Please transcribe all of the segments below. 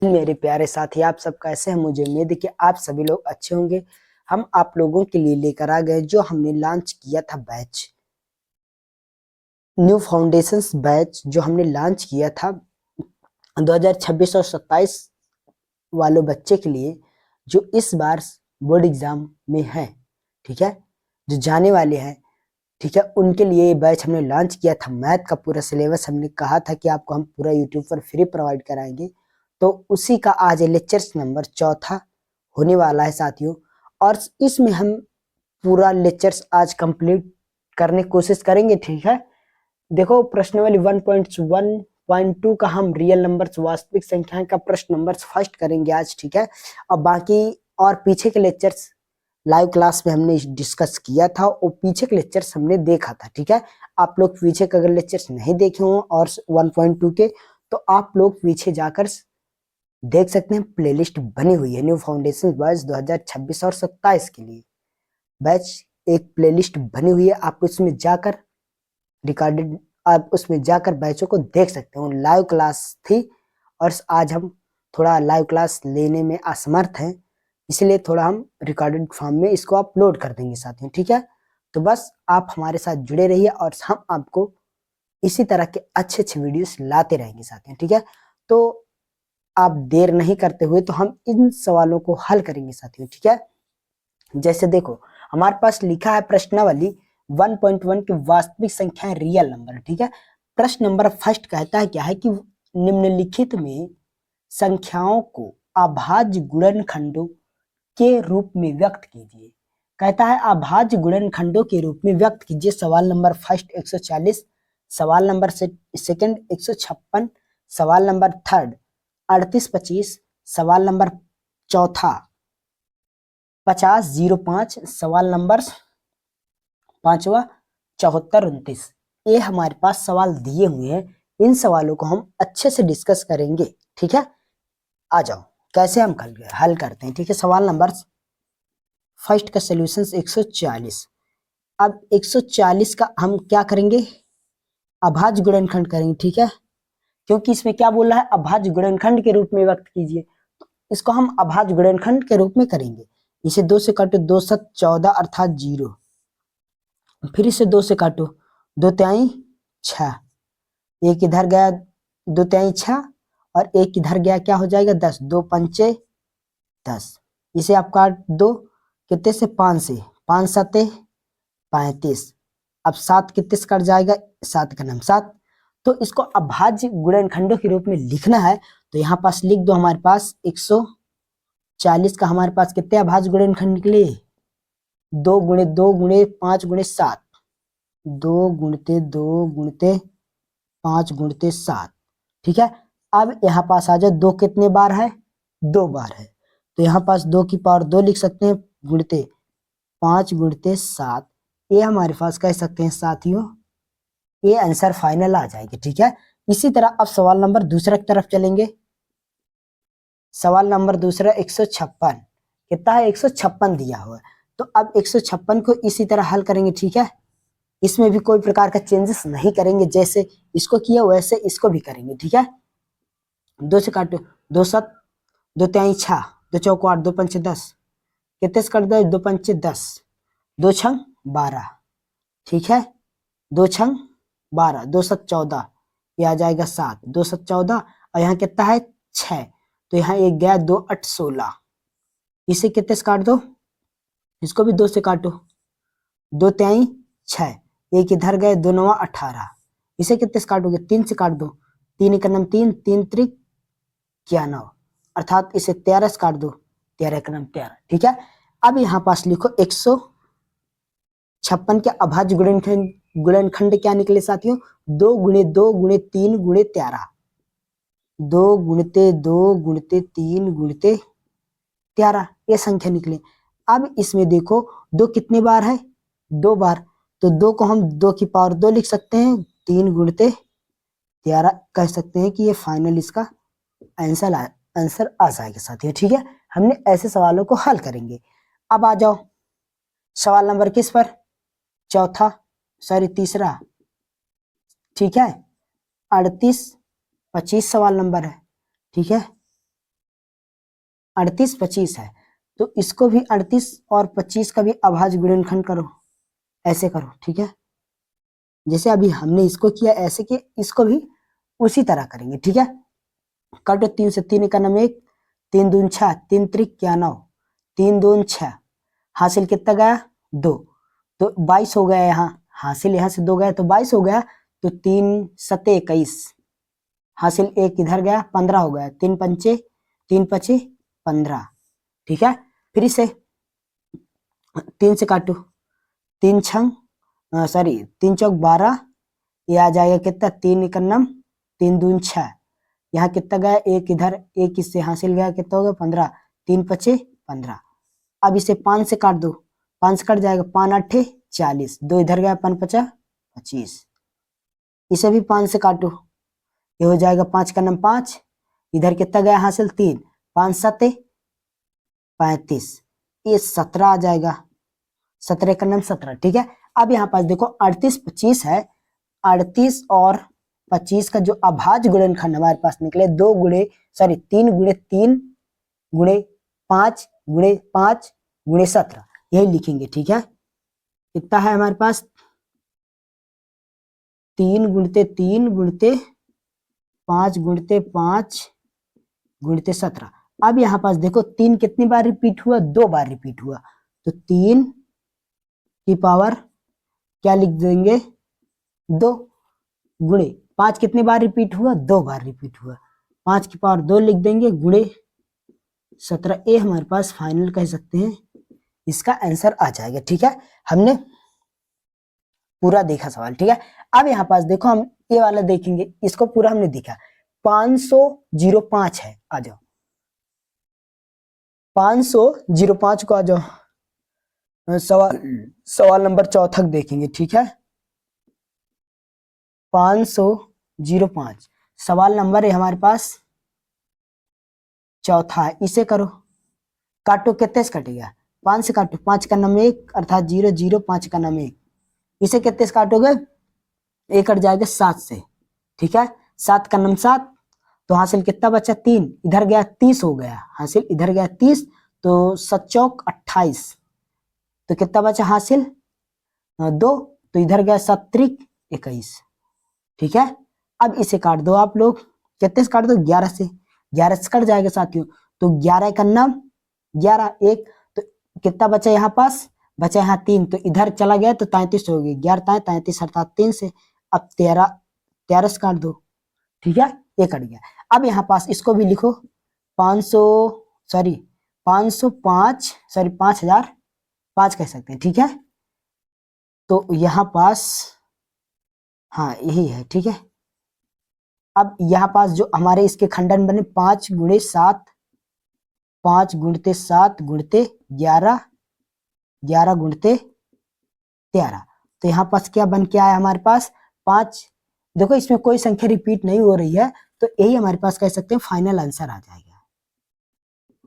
मेरे प्यारे साथी, आप सब कैसे हैं? मुझे उम्मीद है कि आप सभी लोग अच्छे होंगे। हम आप लोगों के लिए लेकर आ गए जो हमने लॉन्च किया था बैच, न्यू फाउंडेशंस बैच जो हमने लॉन्च किया था 2026 और 27 वालों बच्चे के लिए, जो इस बार बोर्ड एग्जाम में है, ठीक है, जो जाने वाले हैं, ठीक है, उनके लिए ये बैच हमने लॉन्च किया था। मैथ का पूरा सिलेबस हमने कहा था कि आपको हम पूरा यूट्यूब पर फ्री प्रोवाइड कराएंगे, तो उसी का आज लेक्चर्स नंबर चौथा होने वाला है साथियों। और इसमें हम पूरा लेक्चर्स आज कंप्लीट करने की कोशिश करेंगे, ठीक है। देखो, प्रश्नावली 1.1.2 का हम रियल नंबर्स वास्तविक संख्याएं का प्रश्न नंबर फर्स्ट करेंगे आज, ठीक है। और बाकी और पीछे के लेक्चर्स लाइव क्लास में हमने डिस्कस किया था और पीछे के लेक्चर्स हमने देखा था, ठीक है। आप लोग पीछे के अगर लेक्चर्स नहीं देखे हो और 1.2 के, तो आप लोग पीछे जाकर देख सकते हैं। प्लेलिस्ट बनी हुई है न्यू फाउंडेशन बैच 2026 और 27 के लिए। बैच एक प्लेलिस्ट बनी हुई है, आप उसमें जाकर रिकॉर्डेड, आप उसमें जाकर बैचों को देख सकते हो। लाइव क्लास थी और आज हम थोड़ा लाइव क्लास लेने में असमर्थ हैं, इसलिए थोड़ा हम रिकॉर्डेड फॉर्म में इसको अपलोड कर देंगे साथियों, ठीक है। तो बस आप हमारे साथ जुड़े रहिए और हम आपको इसी तरह के अच्छे अच्छे वीडियोस लाते रहेंगे साथियों, ठीक है। तो आप देर नहीं करते हुए तो हम इन सवालों को हल करेंगे साथियों, ठीक है। जैसे देखो, हमारे पास लिखा है प्रश्नावली 1.1 की वास्तविक संख्याएं रियल नंबर, ठीक है। प्रश्न नंबर फर्स्ट कहता है क्या है कि निम्नलिखित में संख्याओं को अभाज्य गुणनखंडों के रूप में व्यक्त कीजिए। कहता है अभाज्य गुणनखंडों के रूप में व्यक्त कीजिए। सवाल नंबर फर्स्ट 140, सवाल नंबर सेकंड 156, सवाल नंबर थर्ड 3825, सवाल नंबर चौथा 5005, सवाल नंबर पांचवा 7429। ये हमारे पास सवाल दिए हुए हैं। इन सवालों को हम अच्छे से डिस्कस करेंगे, ठीक है। आ जाओ कैसे हम हल करते हैं, ठीक है। सवाल नंबर फर्स्ट का सोल्यूशन 140। अब 140 का हम क्या करेंगे, अभाज्य गुणनखंड करेंगे, ठीक है। क्योंकि इसमें क्या बोल रहा है, अभाज्य गुणनखंड के रूप में व्यक्त कीजिए, तो इसको हम अभाज्य गुणनखंड के रूप में करेंगे। इसे 2 से काटो, 2 7 14 अर्थात 0। फिर इसे 2 से काटो, 2 तिहाई 6, एक इधर गया 2 तिहाई 6 और एक इधर गया, क्या हो जाएगा 10, 2 पंचे 10। इसे आप काट दो कितने से, 5 से, 5 सते 35। अब 7 कितने से कट जाएगा, 7 का नाम 7। तो इसको अभाज्य गुणनखंडों के रूप में लिखना है, तो यहाँ पास लिख दो। हमारे पास 140 का हमारे पास कितने अभाज्य गुणनखंड निकले, 2 गुणे 2 गुणे 5 गुणे 7, 2 गुणते 2 गुणते 5 गुणते 7, ठीक है। अब यहाँ पास आ जाए, 2 कितने बार है, 2 बार है, तो यहाँ पास 2 की पावर 2 लिख सकते हैं, गुणते 5 गुणते 7। ये हमारे पास कह सकते हैं साथियों, ये आंसर फाइनल आ जाएगी, ठीक है। इसी तरह अब सवाल नंबर दूसरा की तरफ चलेंगे। सवाल नंबर दूसरा 156, कितना है, 156 दिया हुआ है। तो अब 156 को इसी तरह हल करेंगे, ठीक है। इसमें भी कोई प्रकार का चेंजेस नहीं करेंगे, जैसे इसको किया वैसे इसको भी करेंगे, ठीक है। 2 से काटो, 2 7, 2 तिहाई 6, 2 चौको 8, 2 पंचे 10, कितने से कट दो, 2 पंचे 10, 2 छंग 12, ठीक है। 2 छंग 12, 2 7 14, ये आ जाएगा 7, 2 7 14 और यहाँ कितना है 6, तो यहाँ एक गया, 2 8 16। इसे कितने से काट दो, इसको भी 2 से काटो, 2 तिहाई 6, एक इधर गए, 2 9 18। इसे कितने से काटोगे, 3 से काट दो, 3 का नाम 3, 3 त्रिक 91, अर्थात इसे 13 से काट दो, 13 का नाम 13, ठीक है। अब यहाँ पास लिखो 156 के अभाज्य गुणनखंड क्या निकले साथियों, 2 गुणे 2 गुणे 3 गुणे 13, 2 गुणते 2 गुणते 3 गुणते 13, ये संख्या निकली। अब इसमें देखो 2 कितने बार है, 2 बार, तो 2 को हम 2 की पावर 2 लिख सकते हैं, 3 गुणते 13 कह सकते हैं कि ये फाइनल इसका आंसर आ जाएगा साथियों, ठीक है। हमने ऐसे सवालों को हल करेंगे। अब आ जाओ सवाल नंबर किस पर, चौथा, सॉरी तीसरा, ठीक है। 3825 सवाल नंबर है, ठीक है। 38 25 है, तो इसको भी 38 और 25 का भी अभाज्य गुणनखंड करो, ऐसे करो, ठीक है। जैसे अभी हमने इसको किया ऐसे कि इसको भी उसी तरह करेंगे, ठीक है। काटो, 3 से 3 का नाम 1, 3 दून 6, 3 त्रिक क्या 9, 3 दून 6, हासिल कितना गया 2, तो 22 हो गया यहाँ, हासिल यहाँ से 2 गया तो 22 हो गया, तो 3 सते 21, हासिल 1 इधर गया 15 हो गया, 3 पंचे 3 पचे 15, ठीक है। फिर इसे 3 से काटो, 3 छंग सॉरी 3 चौक 12, ये आ जाएगा कितना 3 एकन्नम 3 दून 6, यहाँ कितना गया 1 इधर 1 इससे हासिल गया कितना होगा 15, 3 पचे 15। अब इसे 5 से काट दो, 5 से कट जाएगा 5 8 40, 2 इधर गया 5 पचा 25, इसे भी 5 से काटो, ये हो जाएगा 5 का नम 5, इधर कितना गया हासिल 3, 5 7 35, ये 17 आ जाएगा, 17 का नम 17, ठीक है। अब यहाँ पास देखो 38 25 है, 38 और 25 का जो अभाज्य गुणनखंड हमारे पास निकले 2 गुणे 3 गुणे 3 गुणे 5 गुणे 5 गुणे 17, यही लिखेंगे, ठीक है। कितना है हमारे पास 3 गुणते 3 गुणते 5 गुणते 5 गुणते 17। अब यहाँ पास देखो 3 कितनी बार रिपीट हुआ, 2 बार रिपीट हुआ, तो 3 की पावर क्या लिख देंगे 2 गुणे 5 कितनी बार रिपीट हुआ, 2 बार रिपीट हुआ, 5 की पावर 2 लिख देंगे गुणे 17, ये हमारे पास फाइनल कह सकते हैं इसका आंसर आ जाएगा, ठीक है। हमने पूरा देखा सवाल, ठीक है। अब यहाँ पास देखो हम ये वाला देखेंगे, इसको पूरा हमने देखा, 505 है, आ जाओ 505 को आ जाओ, सवाल नंबर 4 देखेंगे, ठीक है। 505 सवाल नंबर है हमारे पास 4 है, इसे करो, काटो, कितने से कटेगा 5 से काटो, 5 का नाम 1 अर्थात 0 0, 5 का नाम 1, इसे कितने से काटोगे 1 कट जाएगा 7 से, ठीक है। 7 का नाम 7, तो हासिल कितना बचा 3, इधर गया 30 हो गया, हासिल इधर गया 30, तो 7 चौक 28, तो कितना बचा हासिल 2, तो इधर गया 7 त्रिक 21, ठीक है। अब इसे काट दो आप लोग, कितने से काट दो 11 से, 11 से कट जाएगा साथियों, तो 11 का नाम 11 1, तो कितना बचा यहाँ पास बचा यहाँ 3, तो इधर चला गया तो 33 हो गई, 11 33 अर्थात 3 से, अब 13 से काट दो, ठीक है, ये कट गया। अब यहाँ पास इसको भी लिखो 505 5005 कह सकते हैं, ठीक है। तो यहाँ पास हाँ यही है, ठीक है। अब यहाँ पास जो हमारे इसके खंडन बने 5 गुणे 7, 5 गुणते 7 गुणते 11, 11 गुणते 13, तो यहाँ पास क्या बन के आया हमारे पास 5, देखो इसमें कोई संख्या रिपीट नहीं हो रही है, तो यही हमारे पास कह सकते हैं फाइनल आंसर आ जाएगा,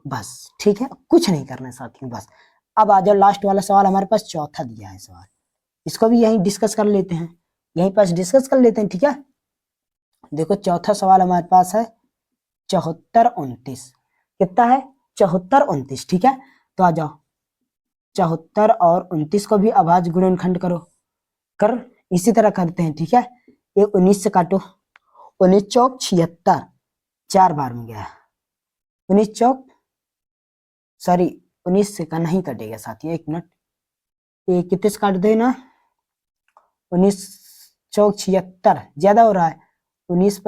बस, ठीक है, कुछ नहीं करना है साथियों, बस। अब आ जाओ लास्ट वाला सवाल हमारे पास 4 दिया है सवाल, इसको भी यहीं डिस्कस कर लेते हैं, यहीं पास डिस्कस कर लेते हैं, ठीक है। देखो 4 सवाल हमारे पास है 74 29, कितना है 74 29, ठीक है। तो आ जाओ 74 और 29 को भी अभाज्य गुणनखंड करो, कर इसी तरह करते हैं, ठीक है। ये 19 से काटो, 19 चौक 76, 4 बार में गया, 19 चौक 19 से का नहीं कटेगा साथियों, 1 मिनट, ये कितने से काट देना 19 चौक 76 ज्यादा हो रहा है, 19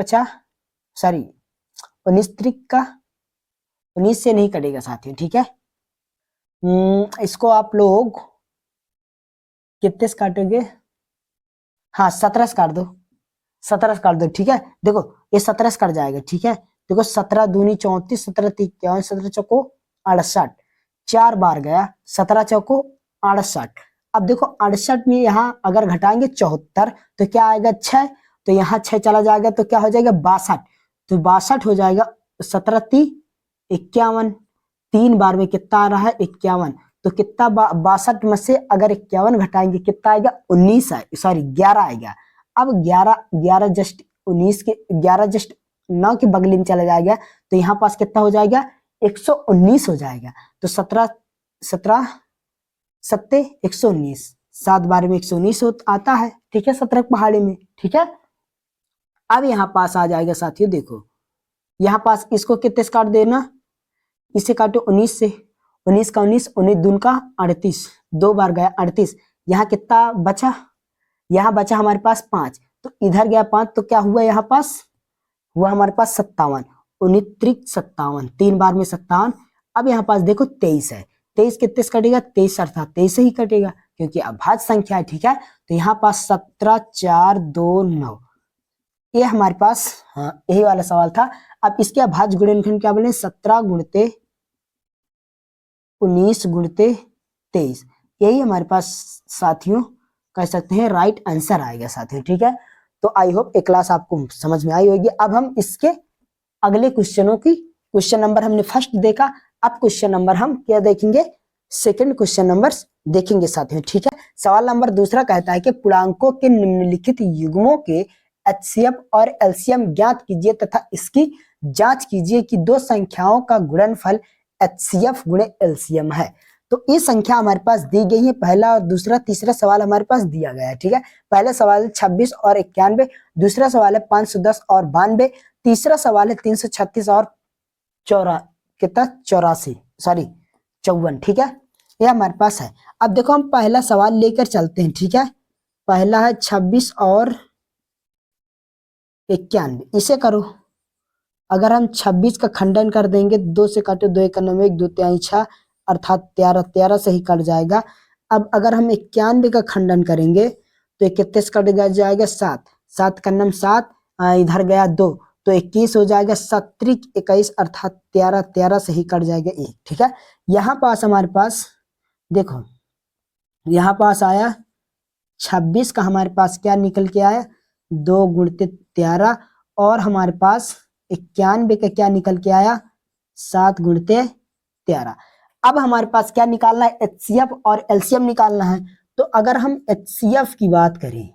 त्रिक का 19 से नहीं कटेगा साथियों, ठीक है। इसको आप लोग कितने से काटोगे, हाँ 17 से काट दो, 17 से काट दो, ठीक है। देखो ये 17 से कट जाएगा, ठीक है। देखो 17 दूनी 34, 17 तीन 51, 17 चौको 68, 4 बार गया, 17 चौको 68। अब देखो 68 में यहाँ अगर घटाएंगे 74, तो क्या आएगा 6, तो यहाँ 6 चला जाएगा, तो क्या हो जाएगा 62, तो 62 हो जाएगा, 17 × 51, 3 बार में कितना आ रहा है 51, तो कितना 62 में से अगर 51 घटाएंगे कितना आएगा 19 11 आएगा। अब 11 जस्ट 19 के 11 जस्ट 9 के बगली में चला जाएगा, तो यहाँ पास कितना हो जाएगा 119 हो जाएगा। तो 17 17 सत्ते 119, 7 बार में 119 आता है, ठीक है, 17 पहाड़ी में, ठीक है। अब यहाँ पास आ जाएगा साथियों, देखो यहाँ पास इसको कितने से काट देना, इसे काटो 19 से, 19 का 19, 19 दून का 38, 2 बार गया 38। यहाँ कितना बचा, यहाँ बचा हमारे पास 5, तो इधर गया 5, तो क्या हुआ यहाँ पास हुआ हमारे पास 57, 19 त्रिक 57, 3 बार में 57। अब यहाँ पास देखो 23 है, 23 कितने से कटेगा, 23 अर्थात 23 से ही कटेगा क्योंकि अभाज्य संख्या है, ठीक है। तो यहाँ पास 17 4 2 9, ये हमारे पास, हाँ यही वाला सवाल था। अब इसके अभाज्य गुणनखंड क्या बोले, 17 गुणते 19 गुणते 23, यही हमारे पास साथियों कह सकते हैं राइट आंसर आएगा साथियों, ठीक है। तो आई होप ये क्लास आपको समझ में आई होगी। अब हम इसके अगले क्वेश्चनों की, क्वेश्चन नंबर हमने फर्स्ट देखा, अब क्वेश्चन नंबर हम क्या देखेंगे, सेकंड क्वेश्चन नंबर देखेंगे साथियों, ठीक है। सवाल नंबर दूसरा कहता है कि पूर्णांकों के निम्नलिखित युग्मों के एचसीएफ और एलसीएम ज्ञात कीजिए तथा इसकी जांच कीजिए कि दो संख्याओं का गुणनफल एचसीएफ गुणे एलसीएम है। तो ये संख्या हमारे पास दी गई है, पहला और दूसरा, तीसरा सवाल हमारे पास दिया गया है, ठीक है। पहला सवाल है 26 और 91, दूसरा सवाल है 510 और 92, तीसरा सवाल है 336 और 54, ठीक है, ये हमारे पास है। अब देखो हम पहला सवाल लेकर चलते हैं, ठीक है। पहला है 26 और 91, इसे करो। अगर हम 26 का खंडन कर देंगे, 2 से काटो, 2 1 9 1 2 3 6 अर्थात 13, 13 से ही कट जाएगा। अब अगर हम 91 का खंडन करेंगे तो ये कितने से कट जाएगा, 7, 7 का नम 7, इधर गया 2, तो 21 हो जाएगा, 7 21 अर्थात 13, 13 से ही कट जाएगा 1, ठीक है। यहाँ पास हमारे पास देखो, यहाँ पास आया 26 का हमारे पास क्या निकल के आया, 2 गुणते 13, और हमारे पास 91 का क्या निकल के आया, 7 गुणते 13। अब हमारे पास क्या निकालना है, एचसीएफ और एलसीएम निकालना है। तो अगर हम एचसीएफ की बात करें,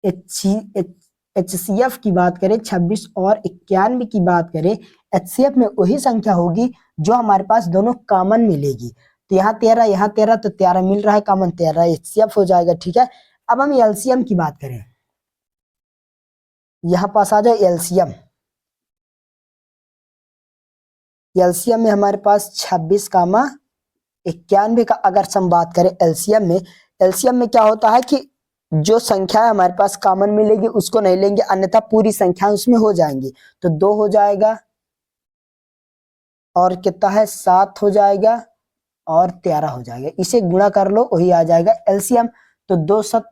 एचसीएफ की बात करें, 26 और 91 की बात करें, एचसीएफ में वही संख्या होगी जो हमारे पास दोनों कॉमन मिलेगी। तो यहाँ 13, यहाँ 13, तो 13 मिल रहा है कॉमन, 13 एचसीएफ हो जाएगा, ठीक है। अब हम एलसीएम की बात करें, यहाँ पास आ जाए एलसीएम। एलसीएम में हमारे पास 26 कामा 91 का अगर हम बात करें एलसीएम में क्या होता है कि जो संख्या हमारे पास कॉमन मिलेगी उसको नहीं लेंगे, अन्यथा पूरी संख्या उसमें हो जाएंगी। तो 2 हो जाएगा और कितना है, 7 हो जाएगा और 13 हो जाएगा, इसे गुणा कर लो, वही आ जाएगा एलसीएम। तो 2 7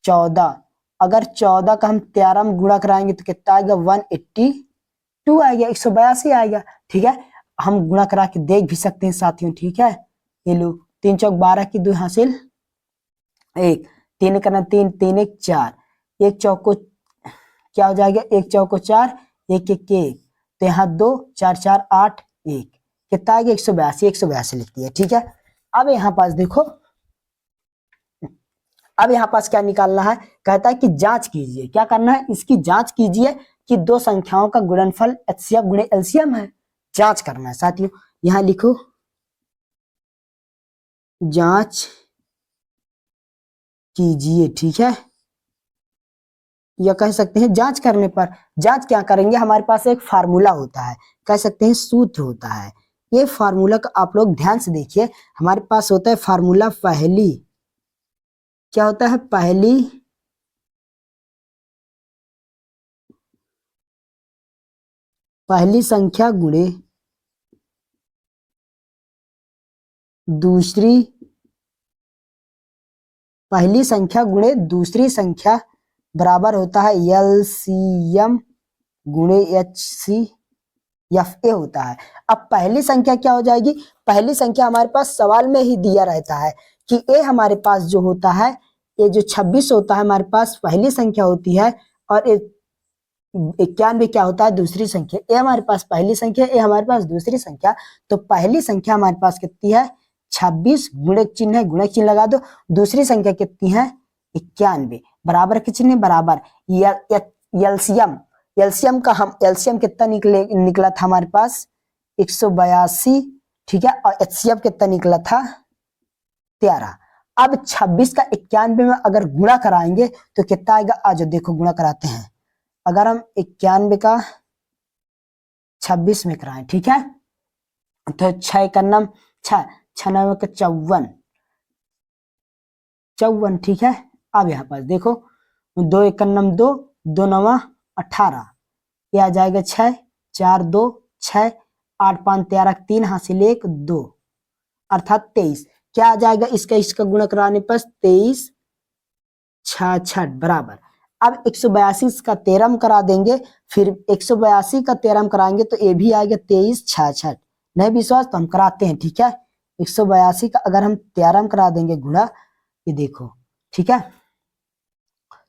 14, अगर 14 का हम 13 में गुणा कराएंगे तो कितना आएगा, 182 आएगा, 182 आएगा, ठीक है। हम गुणा करा के देख भी सकते हैं साथियों, ठीक है। ये लो, 3 चौक 12 की 2 हासिल 1, 3 करना 3, 3 1 4, 1 चौक को क्या हो जाएगा, 1 चौक को 4, 1 1 1, तो यहाँ 2 4 4 8 1, कितना आएगा, 182 लिख दिया, ठीक है। अब यहाँ पास देखो, अब यहाँ पास क्या निकालना है, कहता है कि जांच कीजिए, क्या करना है, इसकी जांच कीजिए कि दो संख्याओं का गुणनफल एचसीएफ गुणे एलसीएम है, जांच करना है साथियों। यहां लिखो जांच कीजिए, ठीक है, या कह सकते हैं जांच करने पर, जांच क्या करेंगे, हमारे पास एक फार्मूला होता है, कह सकते हैं सूत्र होता है। ये फार्मूला का आप लोग ध्यान से देखिए, हमारे पास होता है फार्मूला, पहली क्या होता है, पहली संख्या गुणे दूसरी, पहली संख्या गुणे दूसरी संख्या बराबर होता है एलसीएम गुणे एचसीएफ होता है। अब पहली संख्या क्या हो जाएगी, पहली संख्या हमारे पास सवाल में ही दिया रहता है कि ए हमारे पास जो होता है, ये जो 26 होता है हमारे पास पहली संख्या होती है, और 91 क्या होता है, दूसरी संख्या। ए हमारे पास पहली संख्या, ए हमारे पास दूसरी संख्या। तो पहली संख्या हमारे पास कितनी है, 26, गुणक चिन्ह है, गुणक चिन्ह लगा दो। दूसरी संख्या कितनी है, 91, बराबर के चिन्ह बराबर। एलसीएम का हम एलसीएम कितना निकला था हमारे पास, 182, ठीक है, और HCF कितना निकला था 13। अब 26 का 91 में अगर गुणा कराएंगे तो कितना आएगा, आज देखो गुणा कराते हैं। अगर हम 91 का 26 में कराएं, ठीक है, तो 6 का नम 6, 96 का 54, ठीक है। अब यहाँ पास देखो 2 एक नम 2, 2 9 18, ये आ जाएगा 6, 4 2 6, 8 5 13 3 हासिल 1 2, अर्थात 23। क्या आ जाएगा इसका गुणा कराने पर 23 66 बराबर। अब 182 का 13 करा देंगे, फिर 182 का 13 कराएंगे तो ये भी आएगा 23 66। नहीं विश्वास तो हम कराते हैं, ठीक है। 182 का अगर हम 13 करा देंगे गुणा, ये देखो, ठीक है,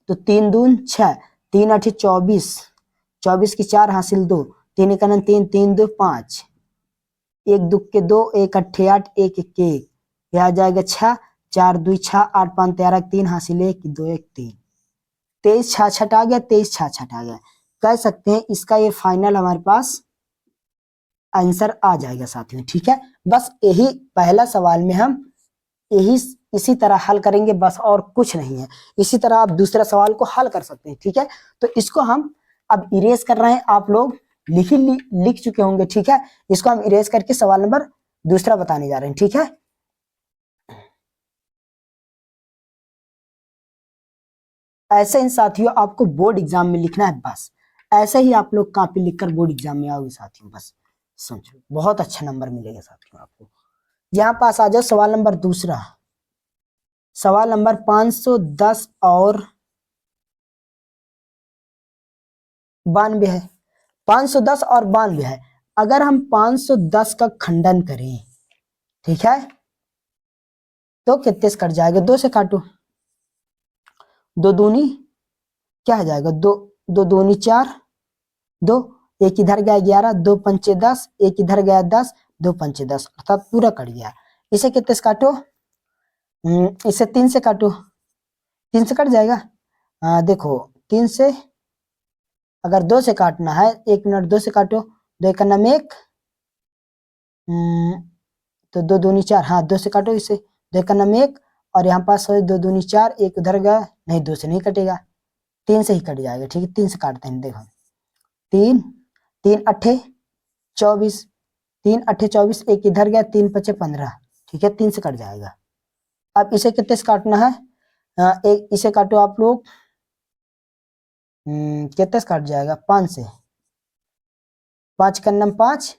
तो 3 दून 6, 3 8 24, 24 की 4 हासिल 2, 3 एक 3, 3 2 5, 1 2 के 2, 1 8 8, 1 1 1, यह आ जाएगा 6, 4 2 6, 8 5 13 3 हासिल 1 2 1 3, 23 66 आ गया, 23 66 आ गया। कह सकते हैं इसका ये फाइनल हमारे पास आंसर आ जाएगा साथियों, ठीक है। बस यही पहला सवाल में हम यही इसी तरह हल करेंगे, बस और कुछ नहीं है। इसी तरह आप दूसरा सवाल को हल कर सकते हैं, ठीक है। तो इसको हम अब इरेज कर रहे हैं, आप लोग लिख चुके होंगे, ठीक है। इसको हम इरेज करके सवाल नंबर दूसरा बताने जा रहे हैं, ठीक है। ऐसे ही साथियों आपको बोर्ड एग्जाम में लिखना है, बस ऐसे ही आप लोग कॉपी लिखकर बोर्ड एग्जाम में आओगे साथियों, बस समझो बहुत अच्छा नंबर मिलेगा साथियों आपको। यहाँ पास आ जाओ सवाल नंबर दूसरा। सवाल नंबर 510 और 92 है। 510 और 92 है। अगर हम 510 का खंडन करें, ठीक है, तो कितने से कट जाएगा, 2 से काटो, 2 दूनी क्या हो जाएगा, 2 2 दूनी 4, 2 एक इधर गया 11, 2 पंचे 10, एक इधर गया 10, 2 पंचे 10, अर्थात पूरा कट गया। इसे कितने से काटो, इसे 3 से काटो, 3 से कट जाएगा। देखो 3 से अगर 2 से काटना है, 1 मिनट 2 से काटो, 2 एक नम 1, तो 2 दूनी 4, हाँ 2 से काटो इसे, 2 एक नम 1, और यहाँ पास 2 दूनी 4, एक उधर गया, नहीं 2 से नहीं कटेगा, 3 से ही कट जाएगा, ठीक है। 3 से काटते हैं, देखो 3 3 8 24, 3 8 24, एक इधर गया, 3 5 15, ठीक है, 3 से कट जाएगा। अब इसे कितने से काटना है, एक इसे काटो आप लोग, कितने से काट जाएगा, 5 से, 5 का नम 5,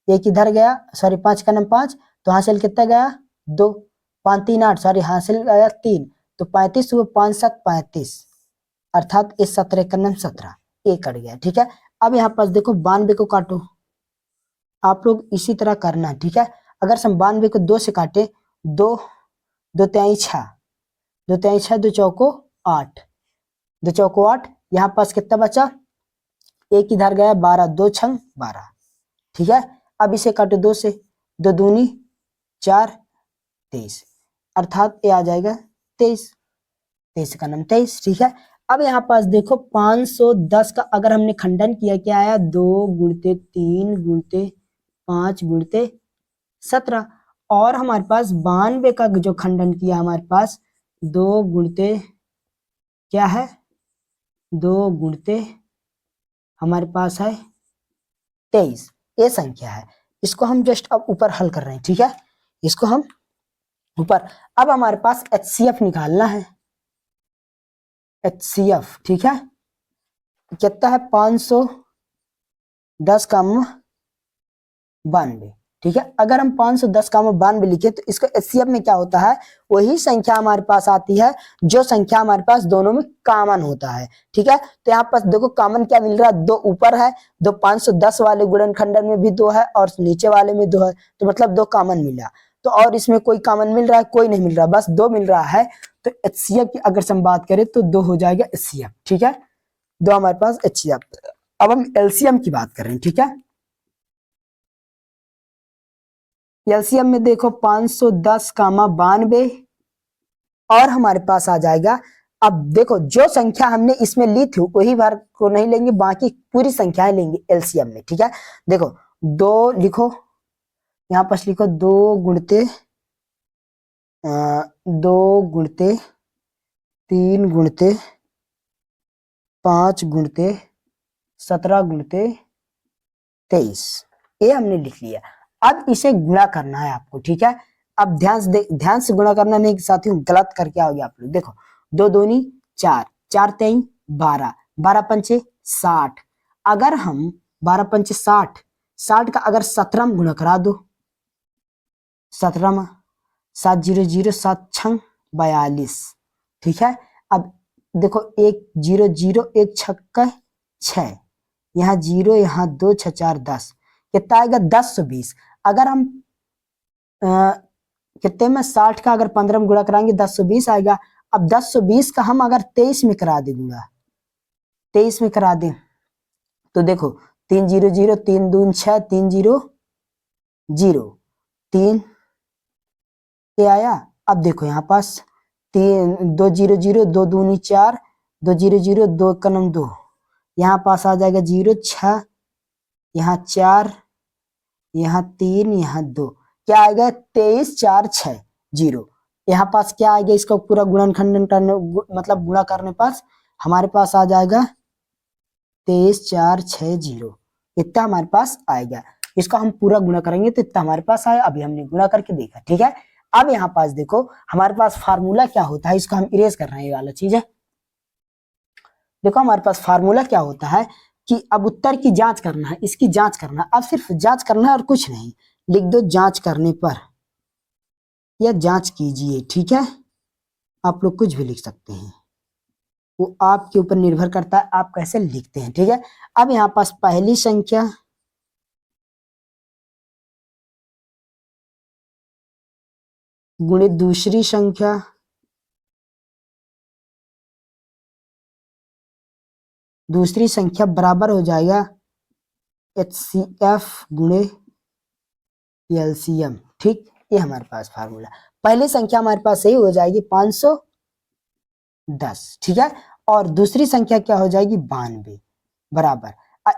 एक इधर गया, सॉरी 5 का नम 5, तो हासिल कितना गया 2, 5 3 8, सॉरी हासिल गया 3, तो 35 हुए, 5 7 35, अर्थात इस 17 का नम 17, एक कट गया, ठीक है। अब यहाँ पास देखो 92 को काटो, आप लोग इसी तरह करना है, ठीक है। अगर हम 92 को 2 से काटे, 2 2 त्याई 6, 2 त्याई 6, 2 चौको 8, 2 चौको 8, यहाँ पास कितना बचा, एक इधर गया 12, 2 छंग 12, ठीक है। अब इसे काटो 2 से, 2 दूनी 4, 23, अर्थात ये आ जाएगा 23, 23 का नाम 23, ठीक है। अब यहाँ पास देखो 510 का अगर हमने खंडन किया, क्या आया, 2 गुणते 3 गुणते 5 गुणते 17, और हमारे पास 92 का जो खंडन किया हमारे पास 2 गुणते क्या है, 2 गुणते हमारे पास है 23, ये संख्या है। इसको हम जस्ट अब ऊपर हल कर रहे हैं, ठीक है, इसको हम ऊपर। अब हमारे पास HCF निकालना है, HCF, ठीक है, कितना है 510 कम 92, ठीक है। अगर हम 510 कम 92 लिखे तो इसको HCF में क्या होता है, वही संख्या हमारे पास आती है जो संख्या हमारे पास दोनों में कॉमन होता है, ठीक है। तो यहाँ पास देखो कॉमन क्या मिल रहा है, 2 ऊपर है, 2 510 वाले गुणनखंडन में भी 2 है और नीचे वाले में 2 है, तो मतलब 2 कॉमन मिला। तो और इसमें कोई कॉमन मिल रहा है, कोई नहीं मिल रहा, बस 2 मिल रहा है। तो HCF की अगर हम बात करें तो 2 हो जाएगा HCF, ठीक है, 2 हमारे पास HCF। अब हम LCM की बात कर रहे हैं, ठीक है। एलसीएम में देखो 510 कामा 92 और हमारे पास आ जाएगा। अब देखो जो संख्या हमने इसमें ली थी वही बार को नहीं लेंगे, बाकी पूरी संख्याएं लेंगे एलसीएम में, ठीक है। देखो दो लिखो, यहाँ पास लिखो 2 गुणते 3 गुणते 5 गुणते 23, ये हमने लिख लिया। अब इसे गुणा करना है आपको, ठीक है। अब ध्यान से गुणा करना नहीं साथियों, गलत करके आओगे आप लोग। देखो 2 दूनी 4, 4 तेई 12, 12 पंचे 60। अगर हम 12 पंचे 60, 60 का अगर 17 गुणा करा दो, 17, 7 0 0 7 6 42, ठीक है। अब देखो 1 0 0 1 छक्का 6, यहाँ 0 यहाँ 2 6 4 10, कितना आएगा 10 20। अगर हम कितने में 60 का अगर 15 में गुणा कराएंगे 10 20 आएगा। अब 10 20 का हम अगर 23 में करा दे गुणा, 23 में करा दे तो देखो 3 0 0 3 दून 6 3 0 0 3 ये आया। अब देखो यहाँ पास 2 0 0 2 दूनी 4, 2 0 0 2 कनम 2, यहाँ पास आ जाएगा 0 6, यहाँ 4, यहाँ 3, यहाँ 2, क्या आएगा 23 4 6 0। यहाँ पास क्या आएगा, इसका पूरा गुणनखंडन करने मतलब गुणा करने पास हमारे पास आ जाएगा 23 4 6 0, इतना हमारे पास आएगा। इसका हम पूरा गुणा करेंगे तो इतना हमारे पास आया। अभी हमने गुणा करके देखा, ठीक है। अब यहाँ पास देखो हमारे पास फार्मूला क्या होता है, इसको हम इरेज कर रहे हैं, ये वाला चीज है। देखो हमारे पास फार्मूला क्या होता है कि अब उत्तर की जांच करना है, इसकी जांच करना है। अब सिर्फ जांच करना है और कुछ नहीं, लिख दो जांच करने पर या जांच कीजिए, ठीक है। आप लोग कुछ भी लिख सकते हैं, वो आपके ऊपर निर्भर करता है आप कैसे लिखते हैं, ठीक है। अब यहाँ पास पहली संख्या गुणित दूसरी संख्या बराबर हो जाएगा HCF गुणे LCM, ठीक। ये हमारे पास फार्मूला, पहली संख्या हमारे पास यही हो जाएगी 510, ठीक है। और दूसरी संख्या क्या हो जाएगी 92 बराबर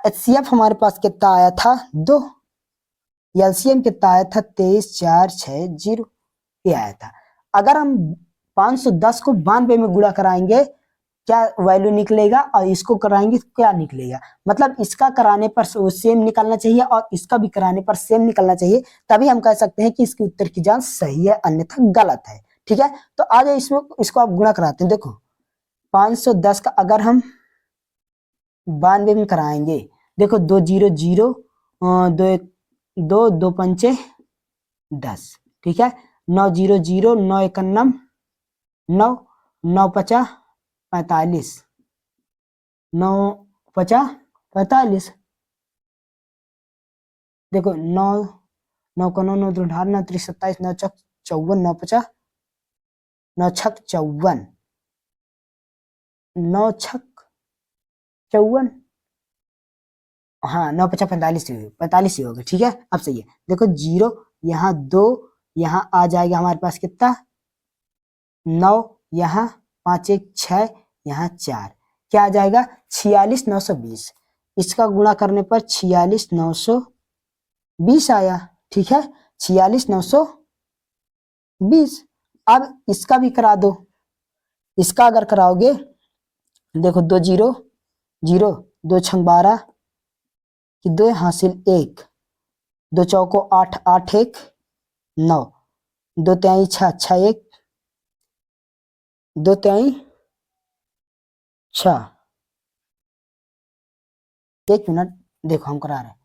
HCF हमारे पास कितना आया था 2, LCM कितना आया था 23 4 6 0, ये आया था। अगर हम 510 को 92 में गुणा कराएंगे क्या वैल्यू निकलेगा, और इसको कराएंगे क्या निकलेगा, मतलब इसका कराने पर सेम निकलना चाहिए और इसका भी कराने पर सेम निकलना चाहिए, तभी हम कह सकते हैं कि इसके उत्तर की जांच सही है अन्यथा गलत है, ठीक है। तो आ जाए इसमें, इसको आप गुणा कराते हैं। देखो 510 का अगर हम 92 में कराएंगे, देखो 2 0 0 2 2 2 पंचे 10, ठीक है। 9 0 0 9 91 9 9 50 45, 9 50 45, देखो 9 9 का 9 9 2 18 9 3 27 9 छक 54 9 50 9 छक 54 9 छक 54, हाँ 9 50 45 ही होगा, ठीक है। अब सही है, देखो 0 यहाँ 2, यहाँ आ जाएगा हमारे पास कितना 9, यहाँ 5 1 6, यहाँ 4, क्या आ जाएगा 46 920। इसका गुणा करने पर 46 920 आया, ठीक है। 46 920। अब इसका भी करा दो, इसका अगर कराओगे देखो 2 0 0 2 6 12 कि 2 हासिल 1, 2 चौको 8 8 1 9, 2 त्याई 6 6 1 2 त्याई 6, एक मिनट देखो हम करा रहे हैं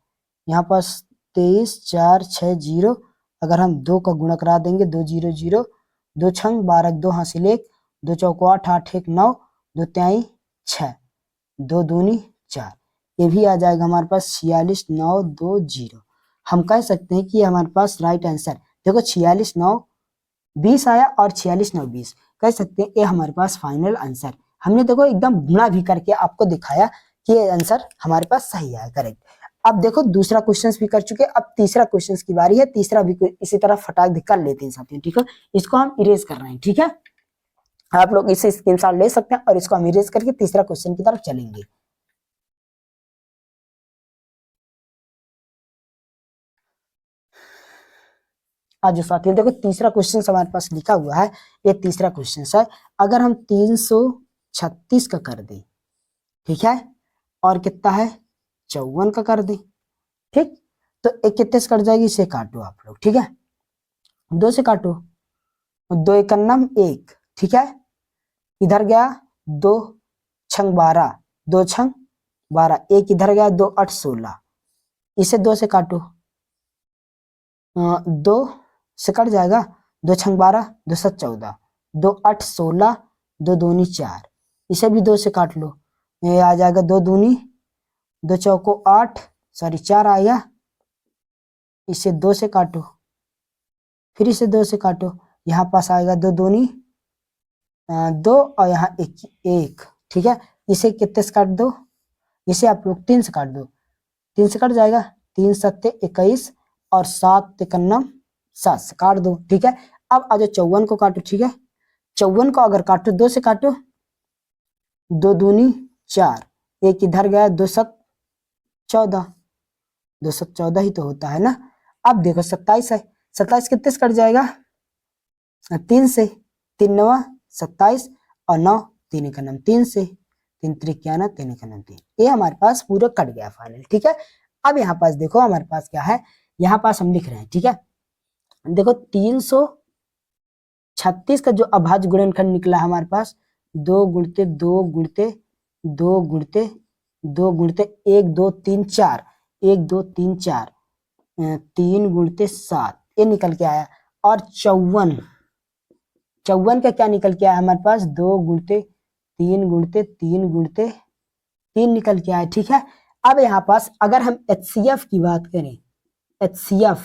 यहाँ पास 23 4 6 0, अगर हम 2 का गुणा करा देंगे 2 0 0 2 6 12 2 हासिल 1, 2 चौको 8 8 1 9, 2 त्याई 6 2 दूनी 4, ये भी आ जाएगा हमारे पास 46 9 2 0। हम कह सकते हैं कि ये हमारे पास राइट आंसर, देखो 46 9 20 आया और 46 9 20, कह सकते हैं ये हमारे पास फाइनल आंसर। हमने देखो एकदम गुणा भी करके आपको दिखाया कि ये आंसर हमारे पास सही है, करेक्ट। अब देखो दूसरा क्वेश्चन भी कर चुके, अब तीसरा क्वेश्चन की बारी है, तीसरा भी इसी तरह फटाक कर लेते हैं साथियों, ठीक है। इसको हम इरेज कर रहे हैं, ठीक है। आप लोग इसे स्क्रीनशॉट ले सकते हैं और इसको हम इरेज करके तीसरा क्वेश्चन की तरफ चलेंगे। आज जो साथियों देखो तीसरा क्वेश्चन हमारे पास लिखा हुआ है, ये तीसरा क्वेश्चन है। अगर हम 336 का कर दें, ठीक है, और कितना है 54 का कर दें, ठीक, तो एक कितने से कट जाएगी, इसे काटो आप लोग, ठीक है, 2 से काटो, 2 एकन्नम 1, ठीक है, इधर गया 2 छंग 12, 2 छंग 12, एक इधर गया 2 8 16, इसे 2 से काटो, 2 से कट जाएगा, 2 छंग 12, 2 7 14, 2 8 16, 2 दूनी 4, इसे भी 2 से काट लो, ये आ जाएगा 2 दूनी 2 चौको 8, सॉरी 4 आया, इसे 2 से काटो, फिर इसे 2 से काटो, यहाँ पास आएगा 2 दूनी 2 और यहाँ 1 1, ठीक है, इसे कितने से काट दो, इसे आप लोग 3 से काट दो, 3 से कट जाएगा, 3 सत्ते 21 और 7 एकन्नम 7 से काट दो, ठीक है। अब आ जाओ 54 को काटो, ठीक है, 54 को अगर काटो 2 से काटो, 2 दूनी 4, एक इधर गया 2 7 14, 2 7 14 ही तो होता है ना। अब देखो 27 है, 27 कितने से कट जाएगा, 3 से, 3 9 27 और 9 3 एकन्नम 3 से, 3 त्रिक 3 एकन्नम 3, ये हमारे पास पूरा कट गया फाइनल, ठीक है। अब यहाँ पास देखो हमारे पास क्या है, यहाँ पास हम लिख रहे हैं, ठीक है, देखो 336 का जो अभाज्य गुणनखंड निकला है हमारे पास, 2 गुणते 2 गुणते 2 गुणते 2 गुणते 1 2 3 4, 1 2 3 4, 3 गुणते 7, ये निकल के आया, और 54 का क्या निकल के आया हमारे पास, 2 गुणते 3 गुणते 3 गुणते 3 निकल के आया, ठीक है। अब यहाँ पास अगर हम HCF की बात करें, HCF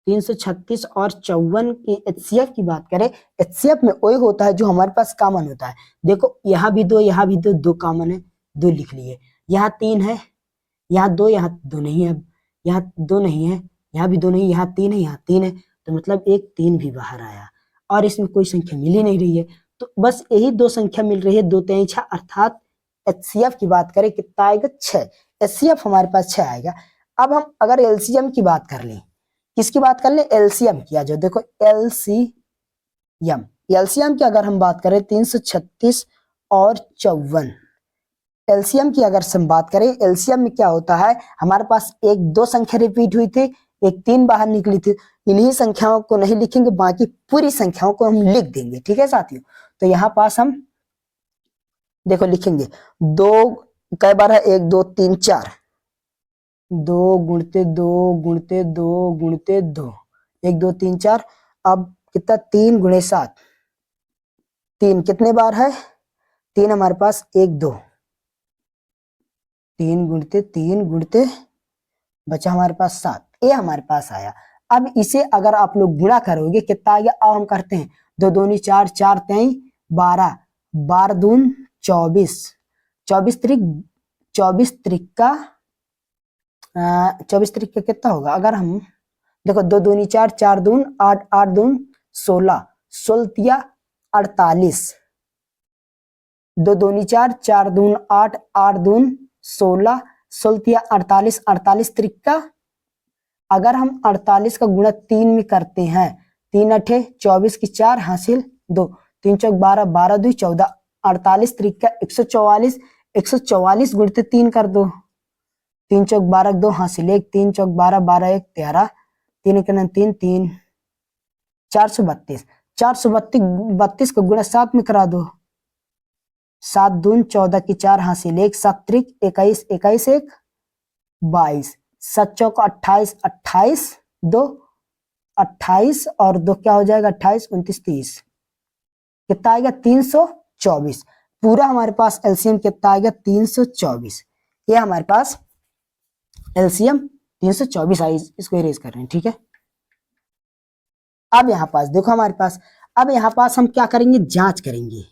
336 और 54 की HCF की बात करें, HCF में वही होता है जो हमारे पास कॉमन होता है, देखो यहाँ भी 2 यहाँ भी 2, 2 कॉमन है, 2 लिख लिए, यहाँ 3 है, यहाँ 2 यहाँ 2 नहीं है, यहाँ 2 नहीं है, यहाँ भी 2 नहीं, यहाँ 3 है, यहाँ 3 है, तो मतलब एक 3 भी बाहर आया, और इसमें कोई संख्या मिल ही नहीं रही है, तो बस यही 2 संख्या मिल रही है, 2 3 6, अर्थात HCF की बात करें कितना आएगा 6, HCF हमारे पास 6 आएगा। अब हम अगर LCM की बात कर लें, किसकी बात कर लें, LCM की, आ जाओ देखो LCM की अगर हम बात करें 336 और 54, एलसीएम की अगर हम बात करें, एलसीएम में क्या होता है, हमारे पास एक 2 संख्या रिपीट हुई थी, एक 3 बाहर निकली थी, इन्हीं संख्याओं को नहीं लिखेंगे, बाकी पूरी संख्याओं को हम लिख देंगे, ठीक है साथियों। तो यहाँ पास हम देखो लिखेंगे 2 कई बार है, 1 2 3 4, 2 गुणते 2 गुणते 2 गुणते 2, 1 2 3 4, अब कितना 3 गुणे 7, 3 कितने बार है, 3 हमारे पास 1 2, 3 गुणते बचा हमारे पास 7, ये हमारे पास आया। अब इसे अगर आप लोग गुणा करोगे कितना आ गया, अब हम करते हैं, 2 दूनी 4, 4 3 12, 12 दून 24, 24 त्रिक 24 त्रिक का 24 त्रिक का कितना होगा, अगर हम देखो 2 दूनी 4, 4 दून 8, 8 दून 16, 16 48, 2 दूनी 4, 4 दून 8, 8 दून 16, 16 48, 48 त्रिक का, अगर हम 48 का गुणा 3 में करते हैं, 3 अठे 24 की 4 हासिल 2, 3 चौक 12, 12 2 14, 48 त्रिक का 144, 144 गुणते 3 कर दो, 3 चौक 12 2 हासिल 1, 3 चौक 12, 12 1 13, 3 एक 3 3, 432, 432 का गुणा 7 में करा दो, 7 दून 14 की 4 हासिल 1, 7 त्रिक 21, 21 1 22, 7 चौक 28, 28 2 28 और 2 क्या हो जाएगा 28 29 30, कितना आएगा 324, पूरा हमारे पास एलसीएम कितना आएगा 324, ये हमारे पास एलसीएम 324 आई, इसको इरेज कर रहे हैं, ठीक है। अब यहाँ पास देखो हमारे पास, अब यहाँ पास हम क्या करेंगे, जांच करेंगे,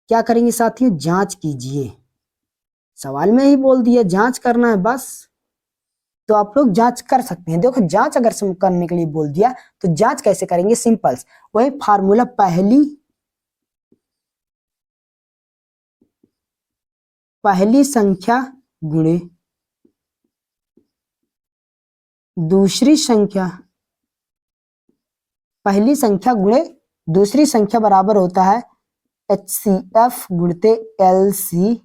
क्या करेंगे साथियों, जांच कीजिए, सवाल में ही बोल दिया जांच करना है बस, तो आप लोग जांच कर सकते हैं। देखो जांच अगर करने के लिए बोल दिया तो जांच कैसे करेंगे, सिंपल वही फार्मूला, पहली संख्या गुणे दूसरी संख्या, पहली संख्या गुणे दूसरी संख्या बराबर होता है HCF गुणते LCM।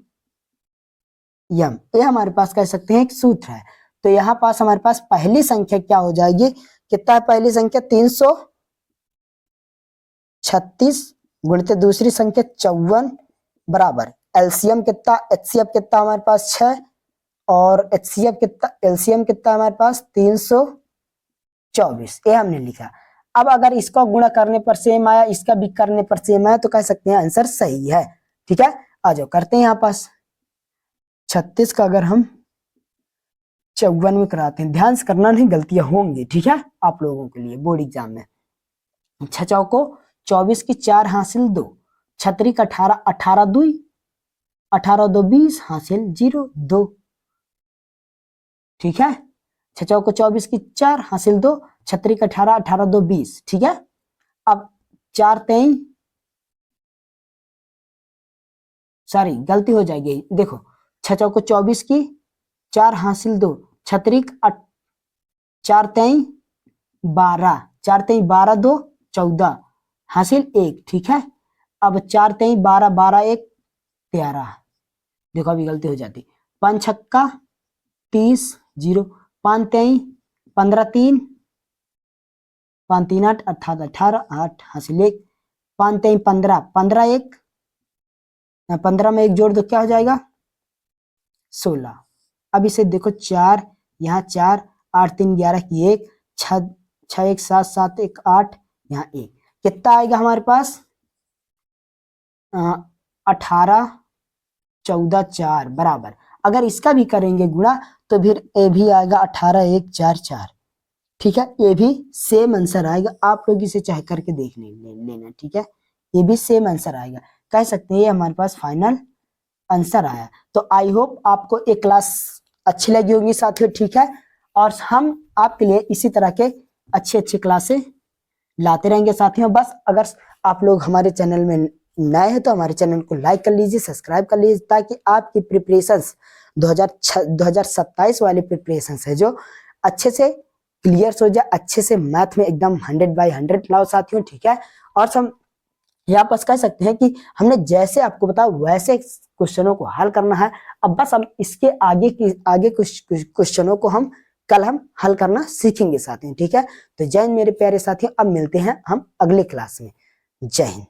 ये हमारे पास कह सकते हैं एक सूत्र है। तो यहाँ पास हमारे पास पहली संख्या क्या हो जाएगी, कितना है पहली संख्या 336 गुणते दूसरी संख्या 54 बराबर LCM कितना, HCF कितना हमारे पास 6 और HCF कितना, LCM कितना हमारे पास 324। ये हमने लिखा। अब अगर इसका गुणा करने पर सेम आया, इसका भी करने पर सेम आया, तो कह सकते हैं आंसर सही है। ठीक है, आ जाओ करते हैं। यहाँ पास 36 का अगर हम 54 में कराते हैं, ध्यान से करना नहीं, गलतियां होंगी। ठीक है, आप लोगों के लिए बोर्ड एग्जाम में। 6 चौको 24 की 4 हासिल 2, 6 का 18, 18 2 18 2 20 हासिल 0 2। ठीक है, 6 चौको 24 की 4 हासिल 2, 6 का 18, 18 2 20। ठीक है, अब 4 3, सॉरी गलती हो जाएगी, देखो 6 चौको 24 की 4 हासिल 2, 6 4 3 12, 4 3 12 2 14 हासिल 1। ठीक है, अब 4 3 12 12 1 13, देखो अभी गलती हो जाती। 5 छक्का 30 0, 5 3 15 3 5 3 8 18 18 8 हासिल 1, 5 3 15 15 1, 15 में 1 जोड़ दो क्या हो जाएगा 16। अब इसे देखो 4 यहाँ 4 8 3 11 की 1 6 6 1 7 7 1 8 यहाँ 1, कितना आएगा हमारे पास 18 14 4 बराबर। अगर इसका भी करेंगे गुणा तो फिर ये भी आएगा 18 1 4 4। ठीक है, ये भी सेम आंसर आएगा। आप लोग इसे चाहे करके देख लेना। ठीक है, ये भी सेम आंसर आएगा। कह सकते हैं ये हमारे पास फाइनल आंसर आया। तो आई होप आपको ये क्लास अच्छी लगी होगी साथियों। ठीक है, और हम आपके लिए इसी तरह के अच्छे अच्छे क्लासेस लाते रहेंगे साथियों। बस अगर आप लोग हमारे चैनल में नए हैं तो हमारे चैनल को लाइक कर लीजिए, सब्सक्राइब कर लीजिए, ताकि आपकी प्रिपरेशंस 2027 वाले प्रिपरेशंस है जो अच्छे से क्लियर हो जाए, अच्छे से मैथ में एकदम 100/100 लाओ साथियों। ठीक है, और हम यहाँ पर कह सकते हैं कि हमने जैसे आपको बताया वैसे क्वेश्चनों को हल करना है। अब बस हम इसके आगे कुछ क्वेश्चनों को हम कल हल करना सीखेंगे साथियों। ठीक है, तो जय हिंद मेरे प्यारे साथियों, अब मिलते हैं हम अगले क्लास में। जय हिंद।